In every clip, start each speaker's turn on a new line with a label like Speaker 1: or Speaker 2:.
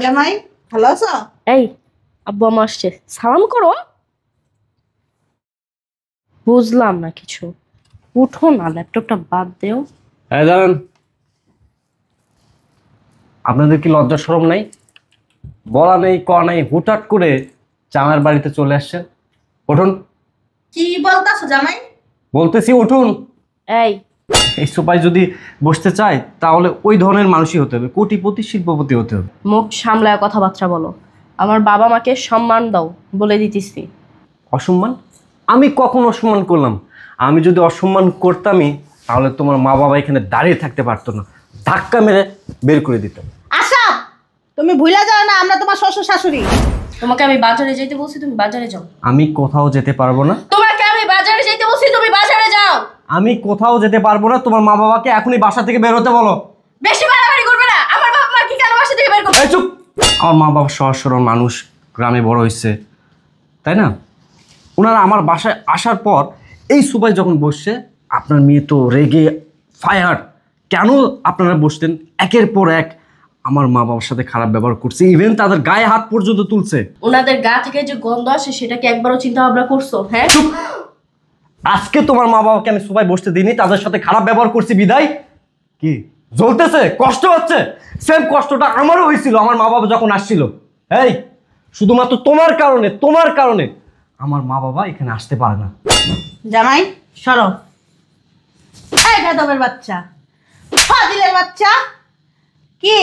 Speaker 1: জামাই ভালো আছো?
Speaker 2: এই আব্বু আমা আসছে, সালাম করো। বুঝলাম না কিছু। উঠো না, ল্যাপটপটা বাদ দেও।
Speaker 3: হ্যাঁ দাঁড়ান, আপনাদের কি লজ্জা শরম নাই? বলা নেই ক নাই, হুটহাট করে জামাইয়ের বাড়িতে চলে আসছেন। উঠুন।
Speaker 1: কি বলতাছো জামাই?
Speaker 3: বলতেছি উঠুন।
Speaker 2: এই
Speaker 3: এই সোফায় যদি বসতে চায় তাহলে ওই ধরনের মানুষই হতে হবে, কোটিপতি শিল্পপতি হতে হবে।
Speaker 2: মুখ সামলায় কথাবার্তা বলো। আমার বাবা মাকে সম্মান দাও বলে দিতেছি।
Speaker 3: অসম্মান? আমি কখন অসম্মান করলাম? আমি যদি অসম্মান করতামই তাহলে তোমার মা বাবা এখানে দাঁড়িয়ে থাকতে পারতো না, ধাক্কা মেরে বের করে দিতাম।
Speaker 1: আশা, তুমি ভুলে যাও না আমরা তোমার শ্বশুর শাশুড়ি।
Speaker 2: তোমাকে আমি বাজারে যেতে বলছি, তুমি বাজারে যাও।
Speaker 3: আমি কোথাও যেতে পারবো না।
Speaker 2: তোমাকে আমি বাজারে যেতে বলছি, তুমি বাজারে যাও।
Speaker 3: আমি কোথাও যেতে পারবো না, তোমার মা বাবাকে এখনই বাসা থেকে বের হতে বলো।
Speaker 2: বেশি বাড়াবাড়ি করবে না। আমার বাবা মা কি কেন বাসা থেকে বের করবে?
Speaker 3: এই চুপ! আমার মা বাবা সহজ সরল মানুষ, গ্রামে বড় হয়েছে, তাই না? ওনারা আমার বাসায় আসার পর এই সোফায় যখন বসছে, আপনার মেয়ে তো রেগে ফায়ার। কেন আপনারা বসতেন? একের পর এক আমার মা বাবার সাথে খারাপ ব্যবহার করছে, ইভেন তাদের গায়ে হাত পর্যন্ত তুলছে।
Speaker 2: ওনাদের গা থেকে যে গন্ধ আসে সেটা কি একবারও চিন্তা ভাবনা করছো? হ্যাঁ,
Speaker 3: আজকে তোমার মা বাবাকে আমি সোফায় বসতে দিইনি, তাদের সাথে খারাপ ব্যবহার করছি বিদায় কি জ্বলতেছে, কষ্ট হচ্ছে। সেম কষ্টটা আমারও হয়েছিল আমার মা বাবা যখন আসছিল। এই শুধুমাত্র তোমার কারণে আমার মা বাবা এখানে আসতে পারে না।
Speaker 1: জামাই সরো। এই বেদবের বাচ্চা, ফাজিলের বাচ্চা, কি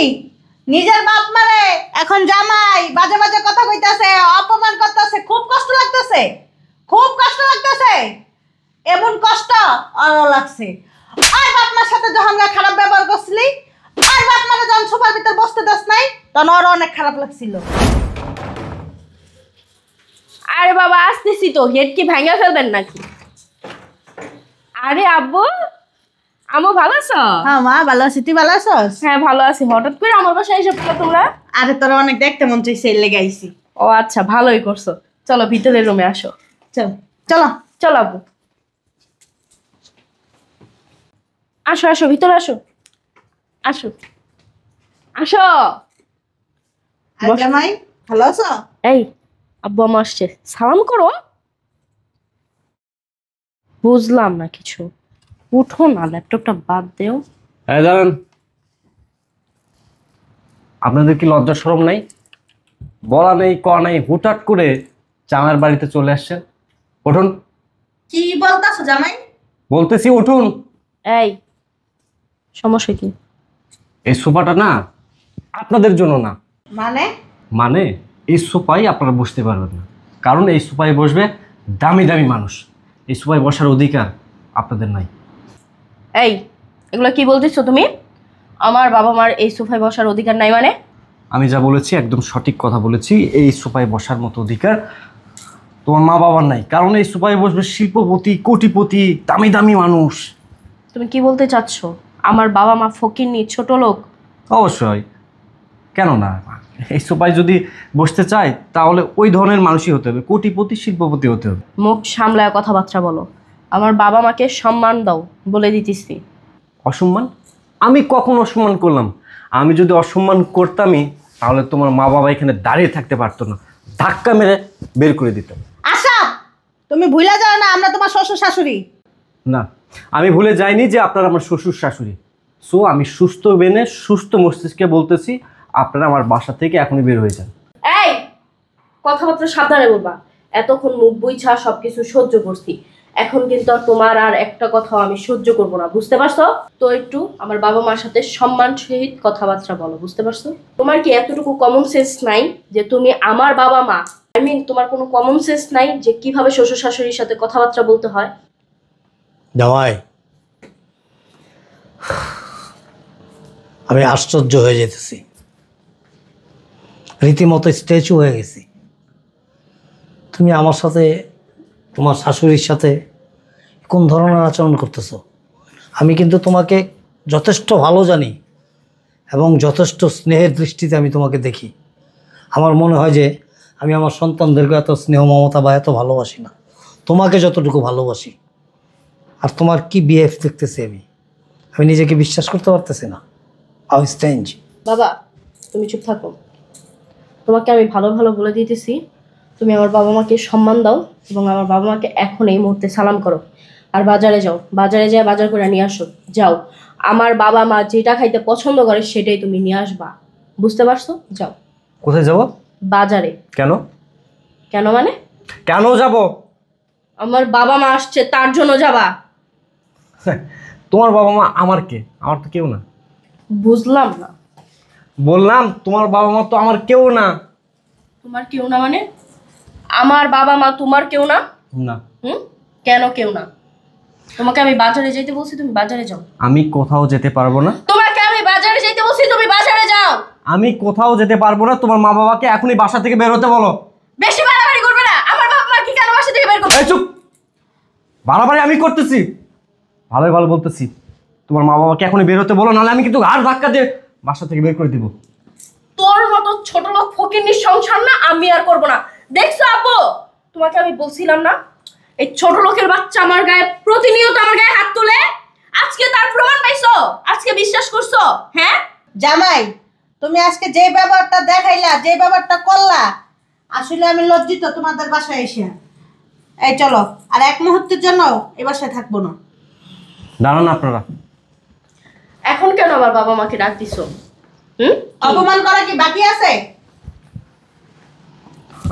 Speaker 1: নিজের বাপ মারে এখন জামাই বাজে বাজে কথা কইতাছে, অপমান করতেছে, খুব কষ্ট লাগতেছে, খুব কষ্ট লাগতেছে। এমন কষ্ট আরো লাগছে। আর বাপ মার সাথে যখন আমরা খারাপ ব্যবহার করছিলি, আর বাপ মারে যখন সোফার ভিতর বসতে দাস নাই, তখন আরো অনেক খারাপ লাগছিল।
Speaker 2: আরে বাবা আসতেছি তো, হেড কি ভাঙা ফেলবেন নাকি? আরে আব্বু আমো ভালো আছো?
Speaker 1: হ্যাঁ মা ভালো আছি, তুই ভালো আছস?
Speaker 2: হ্যাঁ ভালো আছি। হঠাৎ করে আমার বাসায় এসে পড়লো তোমরা?
Speaker 1: আরে তোরা অনেক দেখতে মন চাইছে, এর লেগে আইছি।
Speaker 2: ও আচ্ছা, ভালোই করছো। চলো ভিতরের রুমে আসো।
Speaker 1: চল চলো।
Speaker 2: চলো আব্বু, আসো আসো, ভিতরে আসো, আসো আসো।
Speaker 1: আর জামাই ভালো আছো?
Speaker 2: এই আব্বু আমা আসছে, সালাম করো। বুঝলাম না কিছু। উঠো না, ল্যাপটপটা বাদ দেও।
Speaker 3: হ্যাঁ দাঁড়ান, আপনাদের কি লজ্জা শরম নাই? বলা নেই ক নাই, হুটহাট করে জামাইয়ের বাড়িতে চলে আসছেন। উঠুন।
Speaker 1: কি বলতাছো জামাই?
Speaker 3: বলতেছি উঠুন।
Speaker 2: এই সমস্যা কি?
Speaker 3: এই সোফাটা না আপনাদের জন্য না।
Speaker 1: মানে?
Speaker 3: মানে এই সোফায় আপনারা বসতে পারবেন না, কারণ এই সোফায় বসবে দামি দামি মানুষ। এই সোফায় বসার অধিকার আপনাদের নাই।
Speaker 2: এই এগুলো কি বলতেছো তুমি? আমার বাবা মার এই সোফায় বসার অধিকার নাই মানে?
Speaker 3: আমি যা বলেছি একদম সঠিক কথা বলেছি। এই সোফায় বসার মতো অধিকার তোমার মা বাবার নাই, কারণ এই সোফায় বসবে শিল্পপতি, কোটিপতি, দামি দামি মানুষ।
Speaker 2: তুমি কি বলতে চাচ্ছো? আমার বাবা মা ফকিন্নি, ছোট লোক?
Speaker 3: অবশ্যই, কেন না? এই সোফায় যদি বসতে চায় তাহলে ওই ধরনের মানুষই হতে হবে, কোটিপতি শিল্পপতি হতে হবে।
Speaker 2: মুখ সামলায় কথাবার্তা বলো। আমার বাবা মাকে সম্মান দাও বলে দিতেছি।
Speaker 3: অসম্মান? আমি কখন অসম্মান করলাম? আমি যদি অসম্মান করতামই তাহলে তোমার মা বাবা এখানে দাঁড়িয়ে থাকতে পারতো না, ধাক্কা মেরে বের করে দিতাম।
Speaker 1: আশা, তুমি ভুলে যাও না আমরা তোমার শ্বশুর শাশুড়ি।
Speaker 3: না, আমি ভুলে যাইনি যে আপনারা আমার শ্বশুর শাশুড়ি। সো আমি সুস্থ বেনে সুস্থ মস্তিষ্কে বলতেছি, আপনারা আমার বাসা থেকে এখনই বের হয়ে যান।
Speaker 2: এই কথাবার্তা সাবধানে বলবা। এতক্ষণ মুখ বুইছা সবকিছু সহ্য করছি, এখন কিন্তু আর তোমার আর একটা কথা আমি সহ্য করব না, বুঝতে পারছো তো? একটু আমার বাবা মার সাথে সম্মান সহিত কথাবার্তা বলো, বুঝতে পারছো? তোমার কি এতটুকু কমন সেন্স নাই যে তুমি আমার বাবা মা, আই মিন তোমার কোনো কমন সেন্স নাই যে কিভাবে শ্বশুর শাশুড়ির সাথে কথাবার্তা বলতে হয়?
Speaker 4: জামাই, আমি আশ্চর্য হয়ে যেতেছি, রীতিমতো স্ট্যাচু হয়ে গেছি। তুমি আমার সাথে, তোমার শাশুড়ির সাথে কোন ধরনের আচরণ করতেছো? আমি কিন্তু তোমাকে যথেষ্ট ভালো জানি এবং যথেষ্ট স্নেহের দৃষ্টিতে আমি তোমাকে দেখি। আমার মনে হয় যে আমি আমার সন্তানদেরকে এত স্নেহ মমতা বা এত ভালোবাসি না, তোমাকে যতটুকু ভালোবাসি। আর তোমার কি বিহেভ দেখতেছি আমি নিজেকে বিশ্বাস করতে পারতেছি না। How strange.
Speaker 2: বাবা তুমি চুপ থাকো। তোমাকে আমি ভালো ভালো বলে দিতেছি, তুমি আমার বাবা মাকে সম্মান দাও এবং আমার বাবা মাকে এখন এই মুহূর্তে সালাম করো। আর বাজারে যাও, বাজারে যাও, বাজার করে নিয়ে আসো। যাও, আমার বাবা মা যেটা খাইতে পছন্দ করে সেটাই তুমি নিয়ে আসবা। বুঝতে পারছো? যাও।
Speaker 3: কোথায় যাব?
Speaker 2: বাজারে।
Speaker 3: কেন?
Speaker 2: কেন মানে?
Speaker 3: কেন যাব?
Speaker 2: আমার বাবা মা আসছে তার জন্য যাবা।
Speaker 3: তোমার বাবা মা আমার কে? আমার তো কেউ না।
Speaker 2: বুঝলাম না।
Speaker 3: বললাম তোমার বাবা মা তো আমার কেউ না।
Speaker 2: তোমার কেউ না মানে? আমার বাবা মা তোমার কেউ না?
Speaker 3: না।
Speaker 2: কেন কেউ না? তোমাকে আমি বাজারে যেতে বলছি, তুমি বাজারে যাও।
Speaker 3: আমি কোথাও যেতে পারবো না।
Speaker 2: তোমাকে আমি বাজারে যেতে বলছি, তুমি বাজারে যাও।
Speaker 3: আমি কোথাও যেতে পারবো না। তোমার মা বাবাকে এখনই বাসা থেকে বের হতে বলো।
Speaker 2: বেশি বাড়াবাড়ি করবে না। আমার বাবা মা কি কেন বাসা থেকে বের করবে?
Speaker 3: এই চুপ! বাড়াবাড়ি আমি করতেছি? ভালোই ভালো বলতেছি, তোমার মা বাবাকে এখনই বের হতে বলো, নাহলে আমি কিন্তু ঘাড় ধাক্কা দিয়ে বাসা থেকে বের করে দিব।
Speaker 2: তোর মতো ছোট লোক ফকিন্নির সংসার না আমি আর করব না। দেখছো আব্বু, তোমাকে আমি বলছিলাম না এই ছোট লোকের বাচ্চা আমার গায়ে প্রতিনিয়ত আমার গায়ে হাত তুলে? আজকে তার প্রমাণ পাইছো? আজকে বিশ্বাস করছো? হ্যাঁ
Speaker 1: জামাই, তুমি আজকে যে ব্যাপারটা দেখাইলা, যে ব্যাপারটা করলা, আসলে আমি লজ্জিত তোমাদের বাসায় এসে। এই চলো, আর এক মুহূর্তের জন্য এই বাসায় থাকবো না।
Speaker 3: দাঁড়ান আপনারা।
Speaker 2: এখন কেন আমার বাবা মাকে ডাক দিছো?
Speaker 1: অপমান করা কি বাকি আছে?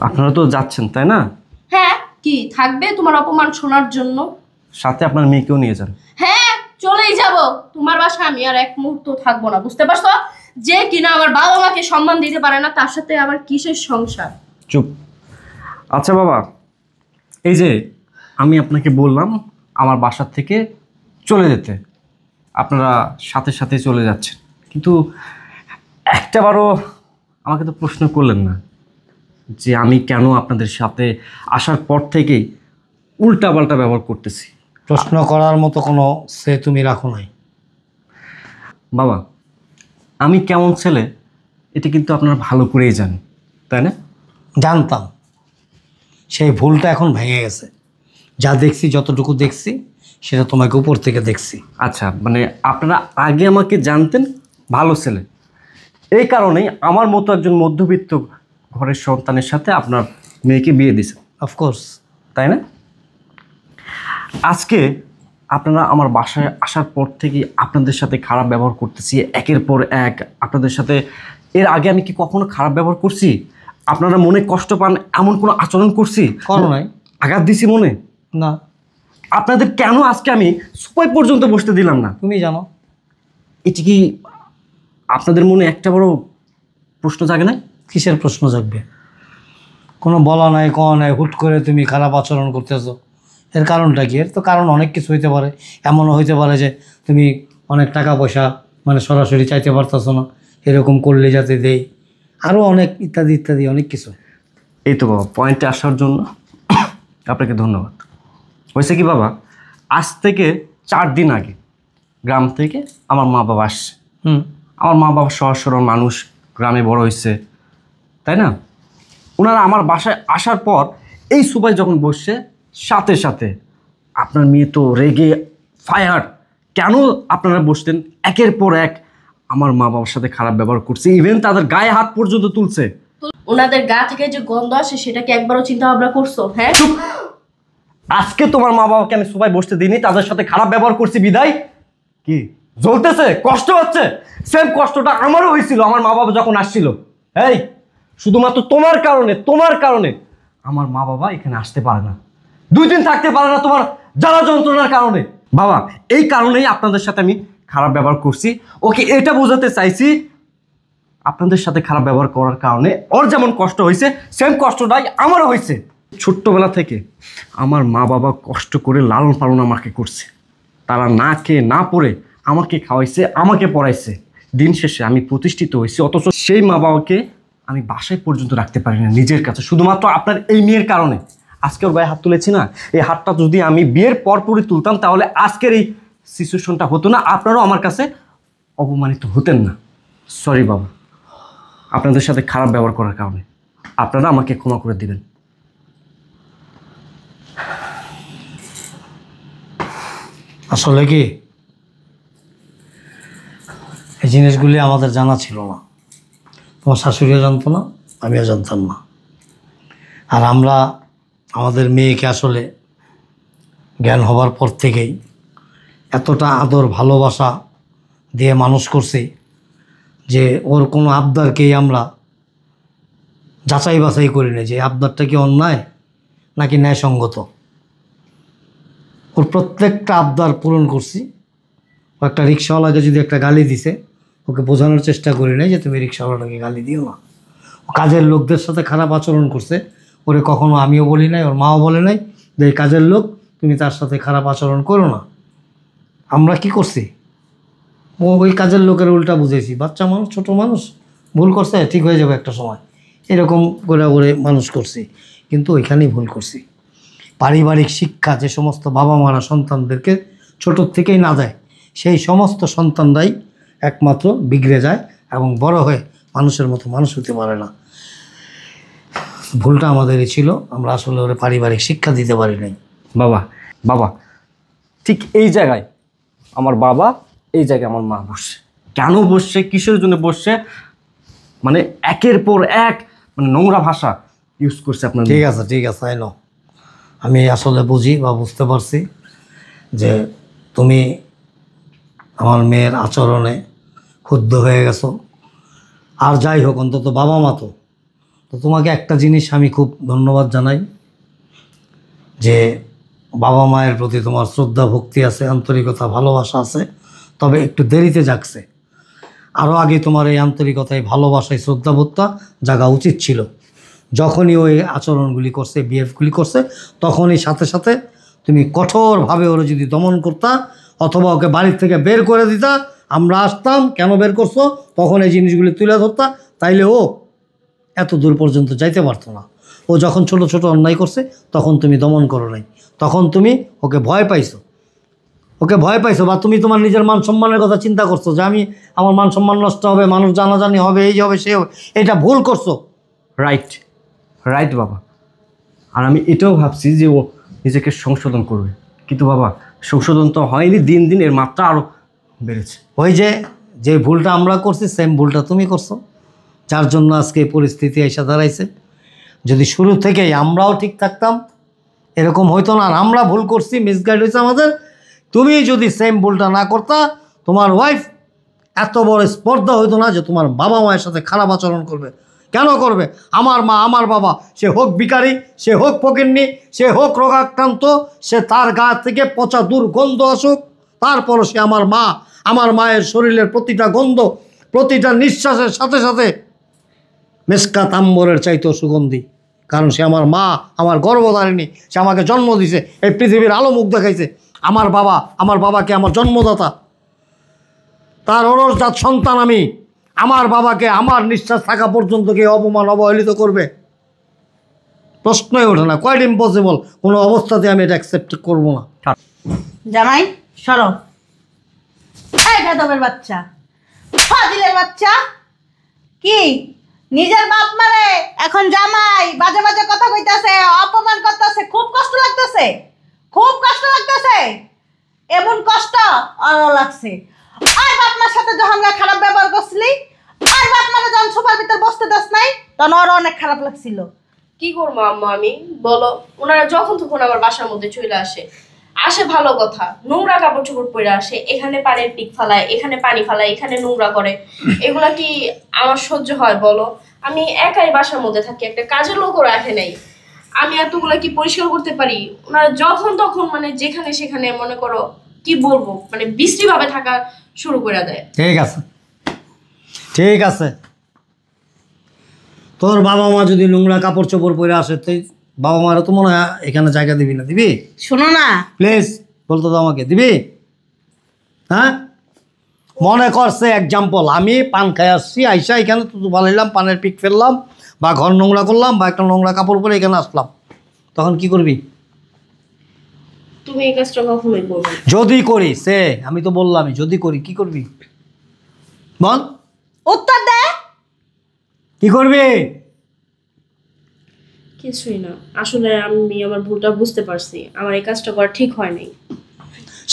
Speaker 3: আপনারা তো যাচ্ছেন তাই না?
Speaker 2: হ্যাঁ, কি থাকবে তোমার অপমান শোনার জন্য?
Speaker 3: সাথে আপনার মেয়েকেও নিয়ে যান।
Speaker 2: হ্যাঁ, চলেই যাব। তোমার বাসা আমি আর এক মুহূর্ত থাকবো না। বুঝতে পারছো? যে কিনা আমার বাবা মাকে সম্মান দিতে পারে না, তার সাথে আবার কিসের সংসার?
Speaker 3: চুপ। আচ্ছা বাবা, এই যে আমি আপনাকে বললাম আমার বাসার থেকে চলে যেতে, আপনারা সাথে সাথে চলে যাচ্ছেন, কিন্তু একটাবারও আমাকে তো প্রশ্ন করলেন না যে আমি কেন আপনাদের সাথে আসার পর থেকেই উল্টাপাল্টা ব্যবহার করতেছি।
Speaker 4: প্রশ্ন করার মতো কোনো সে তুমি রাখো নাই।
Speaker 3: বাবা, আমি কেমন ছেলে এটা কিন্তু আপনারা ভালো করেই জানেন, তাই না?
Speaker 4: জানতাম, সেই ভুলটা এখন ভেঙে গেছে। যা দেখছি, যতটুকু দেখছি সেটা তোমাকে উপর থেকে দেখছি।
Speaker 3: আচ্ছা, মানে আপনারা আগে আমাকে জানতেন ভালো ছেলে, এই কারণেই আমার মতো একজন মধ্যবিত্ত ঘরের সন্তানের সাথে আপনার মেয়েকে বিয়ে দিয়েছেন,
Speaker 4: অফকোর্স।
Speaker 3: তাই না? আজকে আপনারা আমার বাসায় আসার পর থেকে আপনাদের সাথে খারাপ ব্যবহার করতেছি একের পর এক। আপনাদের সাথে এর আগে আমি কি কখনো খারাপ ব্যবহার করছি? আপনারা মনে কষ্ট পান এমন কোনো আচরণ করছি?
Speaker 4: করো নাই।
Speaker 3: আঘাত দিছি মনে?
Speaker 4: না।
Speaker 3: আপনাদের কেন আজকে আমি সুপাই পর্যন্ত বসতে দিলাম না?
Speaker 4: তুমি জানো।
Speaker 3: এটি কি আপনাদের মনে একটা বড় প্রশ্ন জাগে না?
Speaker 4: কিসের প্রশ্ন জাগবে? কোনো বলা নাই, কওয়া নাই, হুট করে তুমি খারাপ আচরণ করতেছো। এর কারণটা কি? এর তো কারণ অনেক কিছু হইতে পারে। এমনও হইতে পারে যে তুমি অনেক টাকা পয়সা মানে সরাসরি চাইতে পারতেছো না, এরকম করলে যাতে দেই, আরও অনেক ইত্যাদি ইত্যাদি অনেক কিছু।
Speaker 3: এই তো বাবা, পয়েন্টে আসার জন্য আপনাকে ধন্যবাদ। হয়েছে কি বাবা, আজ থেকে 4 দিন আগে গ্রাম থেকে আমার মা বাবা আসছে। আমার মা বাবা সহজ সরল মানুষ, গ্রামে বড় হয়েছে, তাই না? ওনারা আমার বাসায় আসার পর এই সুবাই যখন বসছে, সাথে সাথে আপনার মেয়ে তো রেগে ফায়ার। কেন আপনারা বসতেন? একের পর এক আমার মা বাবার সাথে খারাপ ব্যবহার করছে, ইভেন তাদের গায়ে হাত পর্যন্ত তুলছে।
Speaker 2: ওনাদের গা থেকে যে গন্ধ আসে সেটা কি একবারও চিন্তা ভাবনা করছো? হ্যাঁ,
Speaker 3: আজকে তোমার মা বাবাকে আমি সবাই বসতে দিইনি, তাদের সাথে খারাপ ব্যবহার করছি বিদায় কি জ্বলতেছে, কষ্ট হচ্ছে? সেম কষ্টটা আমারও হয়েছিল আমার মা বাবা যখন আসছিল। এই শুধুমাত্র তোমার কারণে আমার মা বাবা এখানে আসতে পারে না, 2 দিন থাকতে পারে না তোমার জ্বালা যন্ত্রণার কারণে। বাবা, এই কারণেই আপনাদের সাথে আমি খারাপ ব্যবহার করছি। ওকে এটা বোঝাতে চাইছি আপনাদের সাথে খারাপ ব্যবহার করার কারণে ওর যেমন কষ্ট হয়েছে, সেম কষ্টটাই আমারও হয়েছে। ছোট্টবেলা থেকে আমার মা বাবা কষ্ট করে লালন পালন আমাকে করছে, তারা না খেয়ে না পড়ে আমাকে খাওয়াইছে, আমাকে পড়াইছে। দিন শেষে আমি প্রতিষ্ঠিত হয়েছি, অথচ সেই মা বাবাকে আমি বাসায় পর্যন্ত রাখতে পারি না নিজের কাছে, শুধুমাত্র আপনার এই মেয়ের কারণে। আজকে ওর গায়ে হাত তুলেছি না, এই হাতটা যদি আমি বিয়ের পরপরই তুলতাম তাহলে আজকের এই সিচুয়েশনটা হতো না, আপনারাও আমার কাছে অপমানিত হতেন না। সরি বাবা, আপনাদের সাথে খারাপ ব্যবহার করার কারণে। আপনারা আমাকে ক্ষমা করে দিবেন।
Speaker 4: আসলে কি এই জিনিসগুলি আমাদের জানা ছিল না, তোমার শাশুড়িও জানতো না, আমিও জানতাম না। আর আমরা আমাদের মেয়েকে আসলে জ্ঞান হবার পর থেকেই এতটা আদর ভালোবাসা দিয়ে মানুষ করছি যে ওর কোনো আবদারকেই আমরা যাচাই বাছাই করি না যে আবদারটা কি অন্যায় নাকি ন্যায়সঙ্গত। ওর প্রত্যেকটা আবদার পূরণ করছি। ও একটা রিক্সাওয়ালাকে যদি একটা গালি দিছে, ওকে বোঝানোর চেষ্টা করি নাই যে তুমি রিক্সাওয়ালাটাকে গালি দিও না। ও কাজের লোকদের সাথে খারাপ আচরণ করছে, ওরে কখনো আমিও বলি নাই, ওর মাও বলে নাই যে এই কাজের লোক তুমি তার সাথে খারাপ আচরণ করো না। আমরা কি করছি, ওই কাজের লোকের উল্টা বুঝেছি, বাচ্চা মানুষ, ছোট মানুষ, ভুল করছে, ঠিক হয়ে যাবে একটা সময়, এরকম করে করে মানুষ করছি। কিন্তু ওইখানেই ভুল করছি। পারিবারিক শিক্ষা যে সমস্ত বাবা মারা সন্তানদেরকে ছোটোর থেকেই না দেয়, সেই সমস্ত সন্তানরাই একমাত্র বিগড়ে যায় এবং বড় হয়ে মানুষের মতো মানুষ হতে পারে না। ভুলটা আমাদেরই ছিল, আমরা আসলে ওরে পারিবারিক শিক্ষা দিতে পারি নাই।
Speaker 3: বাবা বাবা ঠিক এই জায়গায় আমার বাবা, এই জায়গায় আমার মা বসছে। কেন বসছে, কিসের জন্য বসছে, মানে একের পর এক মানে নোংরা ভাষা ইউজ করছে আপনার।
Speaker 4: ঠিক আছে ঠিক আছে, আই নো, আমি আসলে বুঝি বা বুঝতে পারছি যে তুমি আমার মেয়ের আচরণে ক্ষুব্ধ হয়ে গেছো। আর যাই হোক, অন্তত বাবা মা তো তোমাকে একটা জিনিস আমি খুব ধন্যবাদ জানাই যে বাবা মায়ের প্রতি তোমার শ্রদ্ধা ভক্তি আছে, আন্তরিকতা ভালোবাসা আছে, তবে একটু দেরিতে জাগছে। আরও আগে তোমার এই আন্তরিকতায় ভালোবাসায় শ্রদ্ধাবোধটা জাগা উচিত ছিল। যখনই ওই আচরণগুলি করছে, বিহেভগুলি করছে, তখনই সাথে সাথে তুমি কঠোরভাবে ওরা যদি দমন করতা অথবা ওকে বাড়ির থেকে বের করে দিতা, আমরা আসতাম, কেন বের করছো, তখন এই জিনিসগুলি তুলে ধরতা, তাইলে ও এত দূর পর্যন্ত যাইতে পারতো না। ও যখন ছোট ছোট অন্যায় করছে তখন তুমি দমন করো নাই, তখন তুমি ওকে ভয় পাইছো, বা তুমি তোমার নিজের মান সম্মানের কথা চিন্তা করছো যে আমি আমার মান সম্মান নষ্ট হবে, মানুষ জানাজানি হবে, এই হবে সে হবে। এটা ভুল করছো।
Speaker 3: রাইট রাইট বাবা। আর আমি এটাও ভাবছি যে ও নিজেকে সংশোধন করবে, কিন্তু বাবা সংশোধন তো হয়নি, দিন দিন এর মাত্রা আরও বেড়েছে।
Speaker 4: ওই যে ভুলটা আমরা করছি সেম ভুলটা তুমি করছো, যার জন্য আজকে এই পরিস্থিতি এসে দাঁড়াইছে। যদি শুরু থেকেই আমরাও ঠিক থাকতাম এরকম হইতো না। আর আমরা ভুল করছি, মিসগাইড হয়েছে আমাদের। তুমি যদি সেম ভুলটা না করতা, তোমার ওয়াইফ এত বড় স্পর্ধা হইতো না যে তোমার বাবা মায়ের সাথে খারাপ আচরণ করবে। কেন করবে? আমার মা, আমার বাবা, সে হোক ভিখারি, সে হোক ফকিন্নি, সে হোক রোগাক্রান্ত, সে তার গা থেকে পচা দুর্গন্ধ আসুক, তারপরও সে আমার মা। আমার মায়ের শরীরের প্রতিটা গন্ধ, প্রতিটা নিঃশ্বাসের সাথে সাথে মেসকাত আম্বরের চাইতেও সুগন্ধি, কারণ সে আমার মা, আমার গর্ভধারিণী, সে আমাকে জন্ম দিছে, এই পৃথিবীর আলো মুখ দেখাইছে। আমার বাবাকে আমার জন্মদাতা, তার ওরসজাত সন্তান আমি। আমার বাবাকে আমার নিঃশ্বাস থাকা পর্যন্ত কে অপমান অবহেলিত করবে? প্রশ্নই ওঠে না, কোয়াইট ইম্পসিবল। কোনো অবস্থাতে আমি এটা অ্যাকসেপ্ট করবো না।
Speaker 1: জামাই সরো। এই গাদবের বাচ্চা, ফাজিলের বাচ্চা, কি নিজের বাপ মারে এখন জামাই বাজে বাজে কথা কইতাছে, অপমান করতেছে, খুব কষ্ট লাগতেছে, খুব কষ্ট লাগতেছে। এমন কষ্ট আরও লাগছে। আর বাপ মার সাথে যখন খারাপ ব্যবহার করছিলি, আর বাপ মারে যখন সোফার ভিতর বসতে দাস নাই, তখন আরও অনেক খারাপ লাগছিল।
Speaker 2: কি করবো আম্মা আমি, বলো? ওনারা যখন তখন আমার বাসার মধ্যে চলে আসে ভালো কথা, নোংরা কাপড় চোপড় পরে আসে, এখানে পানির টিক ফালায়, এখানে পানি ফালায়, এখানে নোংরা করে। এগুলা কি আমার সহ্য হয় বলো? আমি একাই বাসার মধ্যে থাকি, একটা কাজের লোকও রাখে নাই। আমি এতগুলা কি পরিষ্কার করতে পারি? ওনারা যখন তখন মানে যেখানে সেখানে মনে করো কি বলবো, মানে বিশ্রী ভাবে থাকা শুরু করে দেয়।
Speaker 4: ঠিক আছে ঠিক আছে, তোর বাবা মা যদি নোংরা কাপড় চোপড় পরে আসে, তুই বাবা মারা তো মনে হয় এখানে জায়গা দিবি না? দিবি?
Speaker 1: শোনো না,
Speaker 4: প্লিজ বলতো তো আমাকে, দিবি? হ্যাঁ, মনে করছে এক্সাম্পল আমি পান খাই আসছি, আইসা এখানে তো বানাইলাম, পানের পিক ফেললাম, বা ঘর নোংরা করলাম, বা একটা নোংরা কাপড় পরে এখানে আসলাম, তখন কি করবি?
Speaker 2: তুমি এই কাজটা কখনোই করবে না।
Speaker 4: যদি করি, আমি তো বললামই, যদি করি কি করবি বল?
Speaker 1: উত্তর দে।
Speaker 4: কি করবি?
Speaker 2: কিছুই না, আসলে আমি আমার ভুলটা বুঝতে পারছি, আমার এই কাজটা করা ঠিক হয় নাই।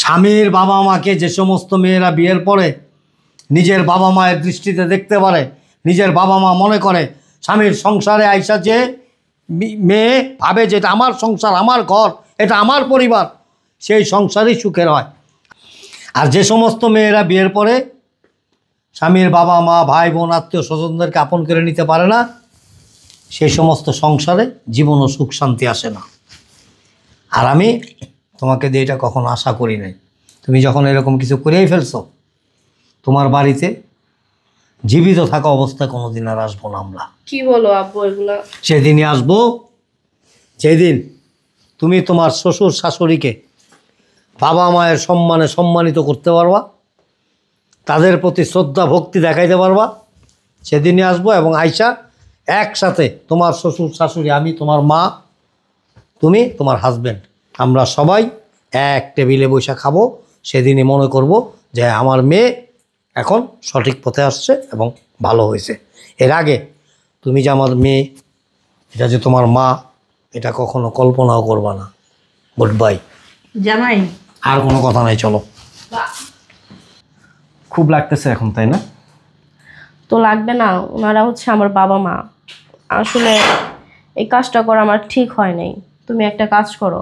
Speaker 4: স্বামীর বাবা মাকে যে সমস্ত মেয়েরা বিয়ের পরে নিজের বাবা মায়ের দৃষ্টিতে দেখতে পারে, নিজের বাবা মা মনে করে, স্বামীর সংসারে আইসা যে মেয়ে ভাবে যে এটা আমার সংসার, আমার ঘর, এটা আমার পরিবার, সেই সংসারই সুখের হয়। আর যে সমস্ত মেয়েরা বিয়ের পরে স্বামীর বাবা মা ভাই বোন আত্মীয় স্বজনদেরকে আপন করে নিতে পারে না, সেই সমস্ত সংসারে জীবন ও সুখ শান্তি আসে না। আর আমি তোমাকে দিয়ে এটা কখনো আশা করি নাই। তুমি যখন এরকম কিছু করেই ফেলছো, তোমার বাড়িতে জীবিত থাকা অবস্থায় কোনোদিন আর আসবো না আমরা।
Speaker 2: কি বলো আব্বু এগুলা?
Speaker 4: সেদিনই আসবো যেদিন তুমি তোমার শ্বশুর শাশুড়িকে বাবা মায়ের সম্মানে সম্মানিত করতে পারবা, তাদের প্রতি শ্রদ্ধা ভক্তি দেখাইতে পারবা, সেদিনই আসবো। এবং আইসা একসাথে তোমার শ্বশুর শাশুড়ি, আমি, তোমার মা, তুমি, তোমার হাজব্যান্ড, আমরা সবাই এক টেবিলে বসে খাবো। সেদিনই মনে করব যে আমার মেয়ে এখন সঠিক পথে আসছে এবং ভালো হয়েছে। এর আগে তুমি যে আমার মেয়ে, এটা যে তোমার মা, এটা কখনো কল্পনাও করবা না। Good bye.
Speaker 1: জামাই,
Speaker 4: আর কোনো কথা নাই, চলো।
Speaker 3: খুব লাগতেছে এখন, তাই না?
Speaker 2: তো লাগবে না, ওনারা হচ্ছে আমার বাবা মা। আসলে এই কাজটা করা আমার ঠিক হয় নাই। তুমি একটা কাজ করো,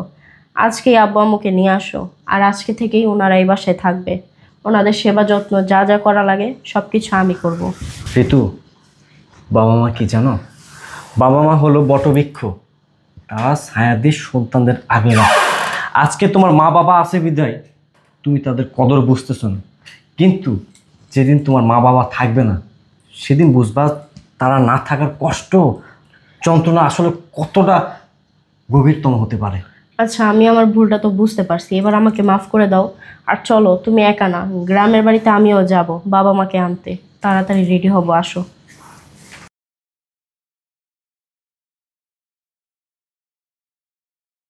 Speaker 2: আজকেই আব্বু আম্মুকে নিয়ে আসো, আর আজকে থেকেই ওনারা এই বাসায় থাকবে। ওনাদের সেবা যত্ন যা যা করা লাগে সব কিছু আমি করব।
Speaker 3: ঋতু, বাবা মা কি জানো? বাবা মা হলো বটবৃক্ষ, তারা ছায়া দিয়ে সন্তানদের আগলে রাখে। আজকে তোমার মা বাবা আছে বিদায় তুমি তাদের কদর বুঝতেছো না, কিন্তু যেদিন তোমার মা বাবা থাকবে না সেদিন বুঝবা তারা না থাকার কষ্ট, যন্ত্রণা আসলে কতটা গভীরতম হতে পারে।
Speaker 2: আচ্ছা, আমি আমার ভুলটা তো বুঝতে পারছি, এবার আমাকে মাফ করে দাও। আর চলো, তুমি একা না, গ্রামের বাড়িতে আমিও যাব বাবা মাকে আনতে। তাড়াতাড়ি রেডি হবো, আসো।